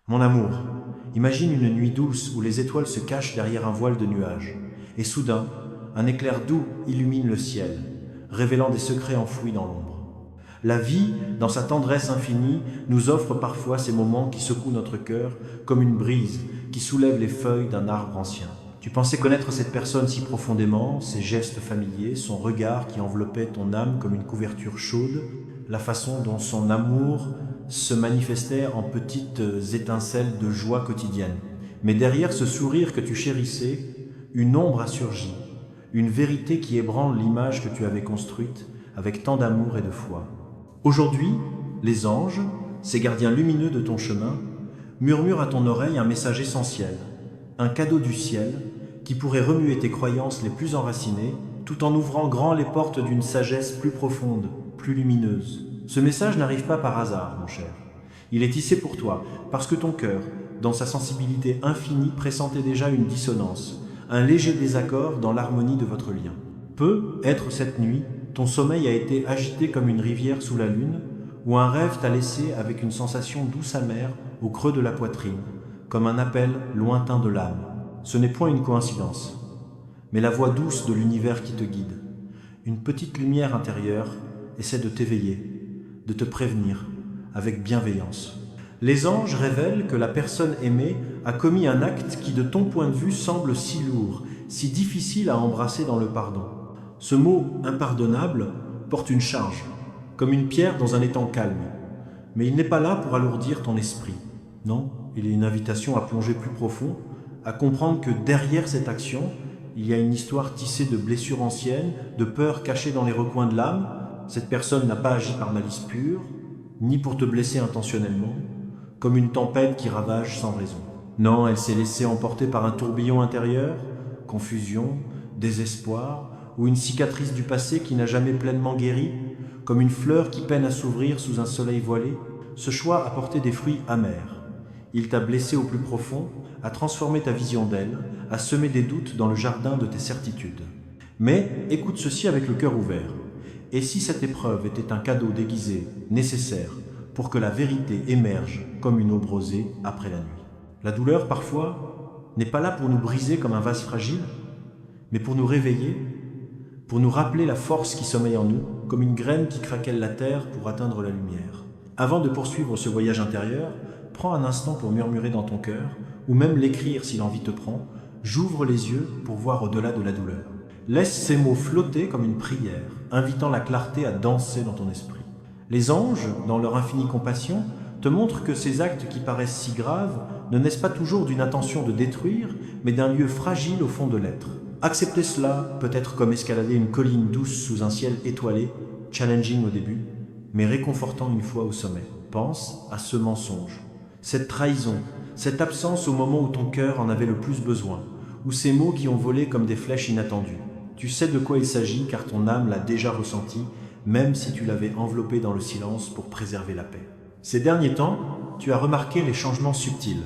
Mon amour, imagine une nuit douce où les étoiles se cachent derrière un voile de nuages, et soudain, un éclair doux illumine le ciel, révélant des secrets enfouis dans l'ombre. La vie, dans sa tendresse infinie, nous offre parfois ces moments qui secouent notre cœur comme une brise qui soulève les feuilles d'un arbre ancien. Tu pensais connaître cette personne si profondément, ses gestes familiers, son regard qui enveloppait ton âme comme une couverture chaude, la façon dont son amour se manifestait en petites étincelles de joie quotidienne. Mais derrière ce sourire que tu chérissais, une ombre a surgi, une vérité qui ébranle l'image que tu avais construite avec tant d'amour et de foi. Aujourd'hui, les anges, ces gardiens lumineux de ton chemin, murmurent à ton oreille un message essentiel, un cadeau du ciel qui pourrait remuer tes croyances les plus enracinées tout en ouvrant grand les portes d'une sagesse plus profonde, plus lumineuse. Ce message n'arrive pas par hasard, mon cher. Il est tissé pour toi, parce que ton cœur, dans sa sensibilité infinie, pressentait déjà une dissonance, un léger désaccord dans l'harmonie de votre lien. Peut être cette nuit, ton sommeil a été agité comme une rivière sous la lune, ou un rêve t'a laissé avec une sensation douce amère au creux de la poitrine, comme un appel lointain de l'âme. Ce n'est point une coïncidence, mais la voix douce de l'univers qui te guide. Une petite lumière intérieure essaie de t'éveiller, de te prévenir, avec bienveillance. Les anges révèlent que la personne aimée a commis un acte qui de ton point de vue semble si lourd, si difficile à embrasser dans le pardon. Ce mot impardonnable porte une charge, comme une pierre dans un étang calme. Mais il n'est pas là pour alourdir ton esprit. Non, il est une invitation à plonger plus profond, à comprendre que derrière cette action, il y a une histoire tissée de blessures anciennes, de peurs cachées dans les recoins de l'âme. Cette personne n'a pas agi par malice pure, ni pour te blesser intentionnellement, comme une tempête qui ravage sans raison. Non, elle s'est laissée emporter par un tourbillon intérieur, confusion, désespoir, ou une cicatrice du passé qui n'a jamais pleinement guéri, comme une fleur qui peine à s'ouvrir sous un soleil voilé. Ce choix a porté des fruits amers. Il t'a blessé au plus profond, a transformé ta vision d'elle, a semé des doutes dans le jardin de tes certitudes. Mais écoute ceci avec le cœur ouvert. Et si cette épreuve était un cadeau déguisé, nécessaire, pour que la vérité émerge comme une aube rosée après la nuit? La douleur, parfois, n'est pas là pour nous briser comme un vase fragile, mais pour nous réveiller, pour nous rappeler la force qui sommeille en nous, comme une graine qui craquelle la terre pour atteindre la lumière. Avant de poursuivre ce voyage intérieur, prends un instant pour murmurer dans ton cœur, ou même l'écrire si l'envie te prend. J'ouvre les yeux pour voir au-delà de la douleur. Laisse ces mots flotter comme une prière, invitant la clarté à danser dans ton esprit. Les anges, dans leur infinie compassion, te montrent que ces actes qui paraissent si graves ne naissent pas toujours d'une intention de détruire, mais d'un lieu fragile au fond de l'être. Accepter cela peut être comme escalader une colline douce sous un ciel étoilé, challenging au début, mais réconfortant une fois au sommet. Pense à ce mensonge, cette trahison, cette absence au moment où ton cœur en avait le plus besoin, ou ces mots qui ont volé comme des flèches inattendues. Tu sais de quoi il s'agit car ton âme l'a déjà ressenti, même si tu l'avais enveloppé dans le silence pour préserver la paix. Ces derniers temps, tu as remarqué les changements subtils.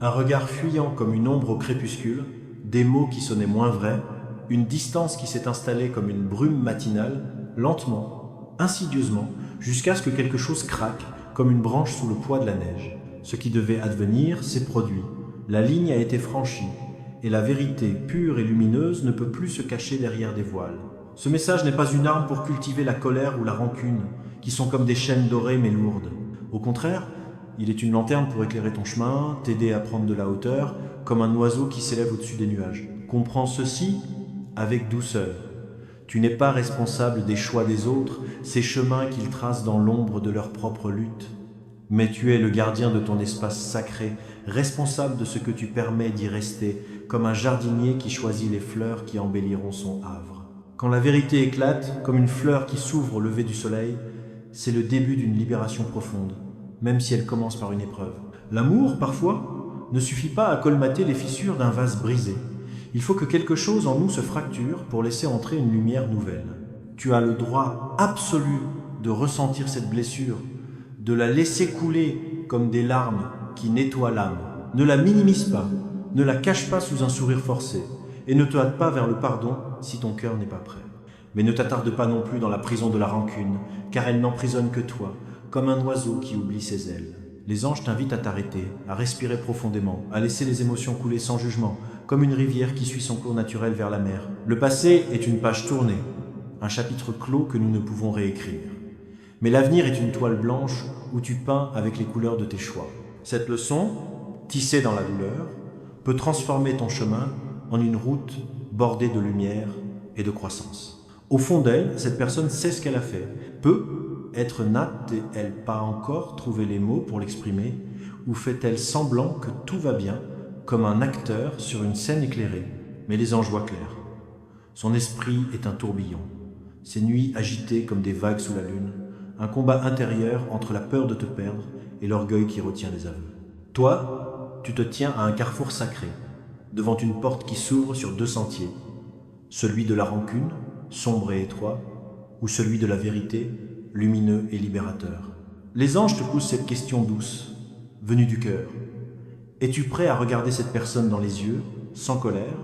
Un regard fuyant comme une ombre au crépuscule, des mots qui sonnaient moins vrais, une distance qui s'est installée comme une brume matinale, lentement, insidieusement, jusqu'à ce que quelque chose craque, comme une branche sous le poids de la neige. Ce qui devait advenir s'est produit. La ligne a été franchie, et la vérité pure et lumineuse ne peut plus se cacher derrière des voiles. Ce message n'est pas une arme pour cultiver la colère ou la rancune, qui sont comme des chaînes dorées mais lourdes. Au contraire, il est une lanterne pour éclairer ton chemin, t'aider à prendre de la hauteur, comme un oiseau qui s'élève au-dessus des nuages. Comprends ceci avec douceur. Tu n'es pas responsable des choix des autres, ces chemins qu'ils tracent dans l'ombre de leur propre lutte. Mais tu es le gardien de ton espace sacré, responsable de ce que tu permets d'y rester, comme un jardinier qui choisit les fleurs qui embelliront son havre. Quand la vérité éclate, comme une fleur qui s'ouvre au lever du soleil, c'est le début d'une libération profonde, même si elle commence par une épreuve. L'amour, parfois, ne suffit pas à colmater les fissures d'un vase brisé. Il faut que quelque chose en nous se fracture pour laisser entrer une lumière nouvelle. Tu as le droit absolu de ressentir cette blessure, de la laisser couler comme des larmes qui nettoient l'âme. Ne la minimise pas, ne la cache pas sous un sourire forcé, et ne te hâte pas vers le pardon si ton cœur n'est pas prêt. Mais ne t'attarde pas non plus dans la prison de la rancune, car elle n'emprisonne que toi, comme un oiseau qui oublie ses ailes. Les anges t'invitent à t'arrêter, à respirer profondément, à laisser les émotions couler sans jugement, comme une rivière qui suit son cours naturel vers la mer. Le passé est une page tournée, un chapitre clos que nous ne pouvons réécrire. Mais l'avenir est une toile blanche où tu peins avec les couleurs de tes choix. Cette leçon, tissée dans la douleur, peut transformer ton chemin en une route bordée de lumière et de croissance. Au fond d'elle, cette personne sait ce qu'elle a fait. Peut-être n'a-t-elle pas encore trouvé les mots pour l'exprimer, ou fait-elle semblant que tout va bien, comme un acteur sur une scène éclairée. Mais les anges voient clair. Son esprit est un tourbillon, ses nuits agitées comme des vagues sous la lune, un combat intérieur entre la peur de te perdre et l'orgueil qui retient les aveux. Toi, tu te tiens à un carrefour sacré, devant une porte qui s'ouvre sur 2 sentiers, celui de la rancune, sombre et étroit, ou celui de la vérité, lumineux et libérateur. Les anges te posent cette question douce, venue du cœur. Es-tu prêt à regarder cette personne dans les yeux, sans colère,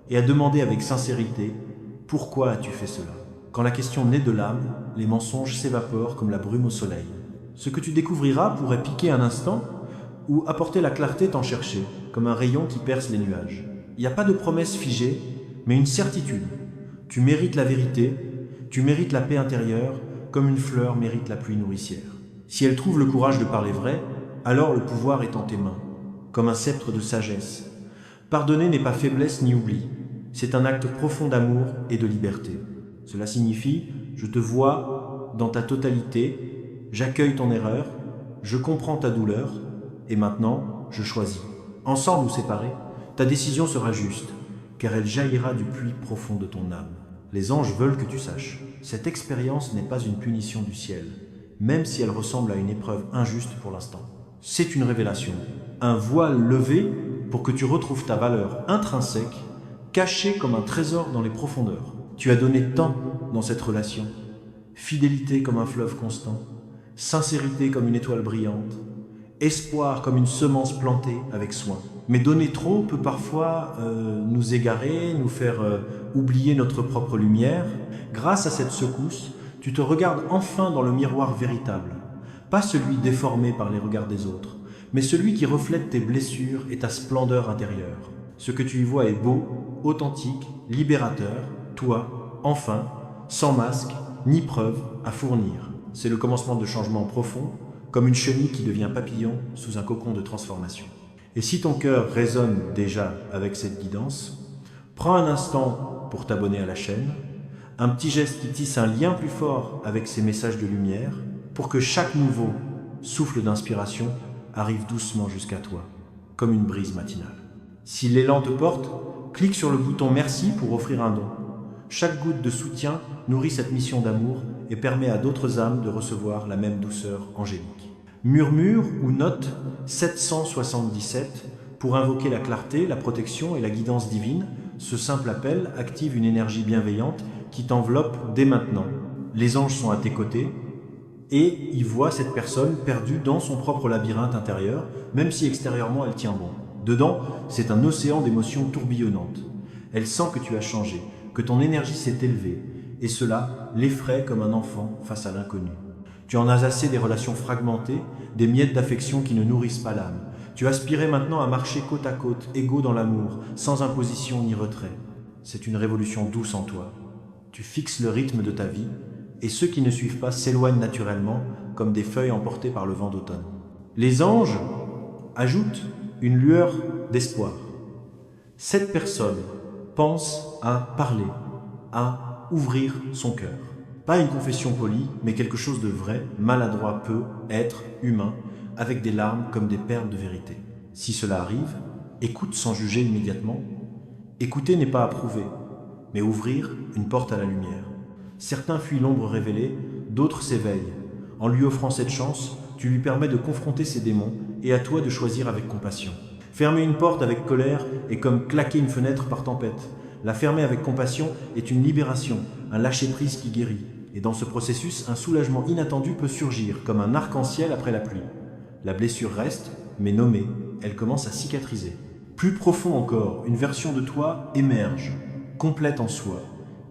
et à demander avec sincérité « Pourquoi as-tu fait cela ?» Quand la question naît de l'âme, les mensonges s'évaporent comme la brume au soleil. Ce que tu découvriras pourrait piquer un instant ou apporter la clarté t'en chercher, comme un rayon qui perce les nuages. Il n'y a pas de promesse figée, mais une certitude. Tu mérites la vérité, tu mérites la paix intérieure, comme une fleur mérite la pluie nourricière. Si elle trouve le courage de parler vrai, alors le pouvoir est en tes mains, comme un sceptre de sagesse. Pardonner n'est pas faiblesse ni oubli, c'est un acte profond d'amour et de liberté. Cela signifie, je te vois dans ta totalité, j'accueille ton erreur, je comprends ta douleur, et maintenant, je choisis. Ensemble ou séparés, ta décision sera juste, car elle jaillira du puits profond de ton âme. Les anges veulent que tu saches, cette expérience n'est pas une punition du ciel, même si elle ressemble à une épreuve injuste pour l'instant. C'est une révélation, un voile levé pour que tu retrouves ta valeur intrinsèque, cachée comme un trésor dans les profondeurs. Tu as donné tant dans cette relation, fidélité comme un fleuve constant, sincérité comme une étoile brillante, espoir comme une semence plantée avec soin. Mais donner trop peut parfois nous égarer, nous faire oublier notre propre lumière. Grâce à cette secousse, tu te regardes enfin dans le miroir véritable, pas celui déformé par les regards des autres, mais celui qui reflète tes blessures et ta splendeur intérieure. Ce que tu y vois est beau, authentique, libérateur, toi, enfin, sans masque, ni preuve à fournir. C'est le commencement de changements profonds, comme une chenille qui devient papillon sous un cocon de transformation. Et si ton cœur résonne déjà avec cette guidance, prends un instant pour t'abonner à la chaîne, un petit geste qui tisse un lien plus fort avec ces messages de lumière, pour que chaque nouveau souffle d'inspiration arrive doucement jusqu'à toi, comme une brise matinale. Si l'élan te porte, clique sur le bouton Merci pour offrir un don. Chaque goutte de soutien nourrit cette mission d'amour et permet à d'autres âmes de recevoir la même douceur angélique. Murmure ou note 777 pour invoquer la clarté, la protection et la guidance divine. Ce simple appel active une énergie bienveillante qui t'enveloppe dès maintenant. Les anges sont à tes côtés et y voient cette personne perdue dans son propre labyrinthe intérieur, même si extérieurement elle tient bon. Dedans, c'est un océan d'émotions tourbillonnantes. Elle sent que tu as changé, que ton énergie s'est élevée, et cela l'effraie comme un enfant face à l'inconnu. Tu en as assez des relations fragmentées, des miettes d'affection qui ne nourrissent pas l'âme. Tu aspirais maintenant à marcher côte à côte, égaux dans l'amour, sans imposition ni retrait. C'est une révolution douce en toi. Tu fixes le rythme de ta vie, et ceux qui ne suivent pas s'éloignent naturellement, comme des feuilles emportées par le vent d'automne. Les anges ajoutent une lueur d'espoir. Cette personne pense à parler, à ouvrir son cœur. Pas une confession polie, mais quelque chose de vrai, maladroit peut être humain, avec des larmes comme des perles de vérité. Si cela arrive, écoute sans juger immédiatement. Écouter n'est pas approuver, mais ouvrir une porte à la lumière. Certains fuient l'ombre révélée, d'autres s'éveillent. En lui offrant cette chance, tu lui permets de confronter ses démons et à toi de choisir avec compassion. Fermer une porte avec colère est comme claquer une fenêtre par tempête. La fermer avec compassion est une libération, un lâcher-prise qui guérit. Et dans ce processus, un soulagement inattendu peut surgir, comme un arc-en-ciel après la pluie. La blessure reste, mais nommée, elle commence à cicatriser. Plus profond encore, une version de toi émerge, complète en soi,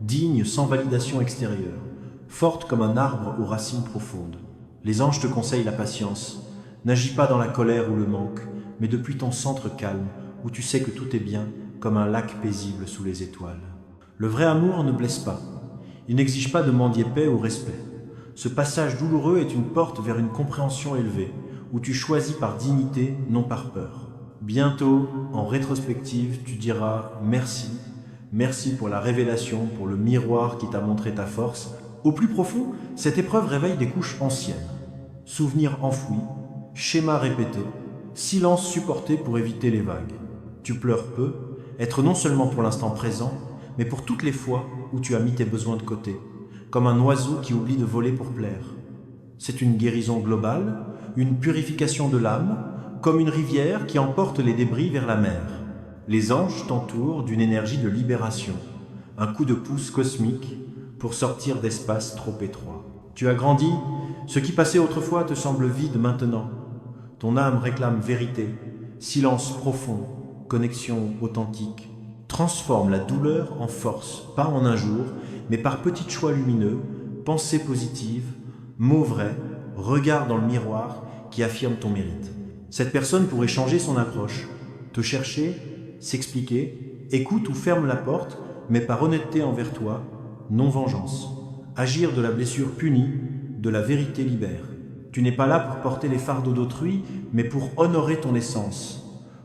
digne sans validation extérieure, forte comme un arbre aux racines profondes. Les anges te conseillent la patience, N'agis pas dans la colère ou le manque, mais depuis ton centre calme, où tu sais que tout est bien, comme un lac paisible sous les étoiles. Le vrai amour ne blesse pas. Il n'exige pas de mendier paix ou respect. Ce passage douloureux est une porte vers une compréhension élevée, où tu choisis par dignité, non par peur. Bientôt, en rétrospective, tu diras merci, merci pour la révélation, pour le miroir qui t'a montré ta force. Au plus profond, cette épreuve réveille des couches anciennes. Souvenirs enfouis, schémas répétés, silence supporté pour éviter les vagues. Tu pleures peu, être non seulement pour l'instant présent, mais pour toutes les fois où tu as mis tes besoins de côté, comme un oiseau qui oublie de voler pour plaire. C'est une guérison globale, une purification de l'âme, comme une rivière qui emporte les débris vers la mer. Les anges t'entourent d'une énergie de libération, un coup de pouce cosmique pour sortir d'espaces trop étroits. Tu as grandi, ce qui passait autrefois te semble vide maintenant. Ton âme réclame vérité, silence profond, connexion authentique. Transforme la douleur en force, pas en un jour, mais par petits choix lumineux, pensées positives, mots vrais, regard dans le miroir qui affirme ton mérite. Cette personne pourrait changer son approche, te chercher, s'expliquer, écoute ou ferme la porte, mais par honnêteté envers toi, non vengeance. Agir de la blessure punie, de la vérité libère. Tu n'es pas là pour porter les fardeaux d'autrui, mais pour honorer ton essence.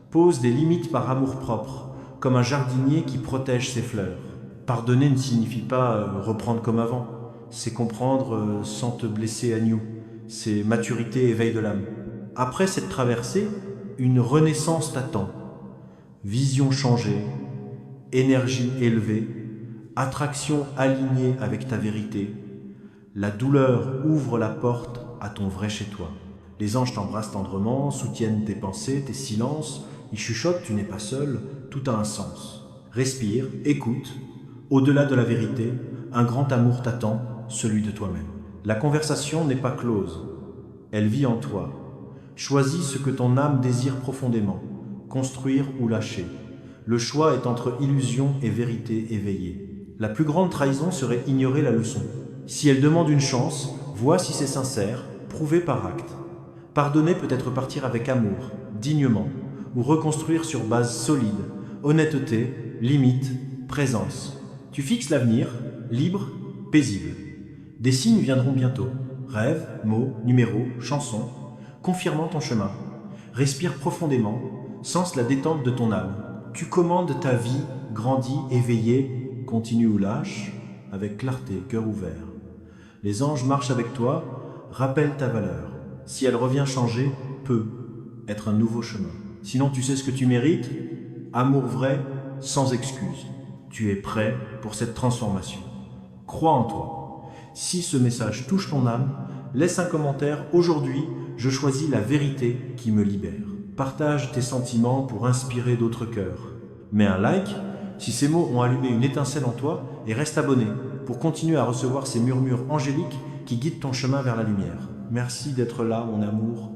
Pose des limites par amour-propre, comme un jardinier qui protège ses fleurs. Pardonner ne signifie pas reprendre comme avant, c'est comprendre sans te blesser à nu. C'est maturité et éveil de l'âme. Après cette traversée, une renaissance t'attend. Vision changée, énergie élevée, attraction alignée avec ta vérité. La douleur ouvre la porte à ton vrai chez toi. Les anges t'embrassent tendrement, soutiennent tes pensées, tes silences. Ils chuchotent, tu n'es pas seul, tout a un sens. Respire, écoute. Au-delà de la vérité, un grand amour t'attend, celui de toi-même. La conversation n'est pas close, elle vit en toi. Choisis ce que ton âme désire profondément, construire ou lâcher. Le choix est entre illusion et vérité éveillée. La plus grande trahison serait ignorer la leçon. Si elle demande une chance, vois si c'est sincère, prouvé par acte. Pardonner peut être partir avec amour, dignement, ou reconstruire sur base solide, honnêteté, limite, présence. Tu fixes l'avenir, libre, paisible. Des signes viendront bientôt. Rêves, mots, numéros, chansons, confirmant ton chemin. Respire profondément, sens la détente de ton âme. Tu commandes ta vie, grandis, éveillé, continue ou lâche, avec clarté, cœur ouvert. Les anges marchent avec toi, rappellent ta valeur. Si elle revient changer, peut être un nouveau chemin. Sinon tu sais ce que tu mérites, amour vrai, sans excuse. Tu es prêt pour cette transformation. Crois en toi. Si ce message touche ton âme, laisse un commentaire. Aujourd'hui, je choisis la vérité qui me libère. Partage tes sentiments pour inspirer d'autres cœurs. Mets un like si ces mots ont allumé une étincelle en toi et reste abonné pour continuer à recevoir ces murmures angéliques qui guident ton chemin vers la lumière. Merci d'être là, mon amour.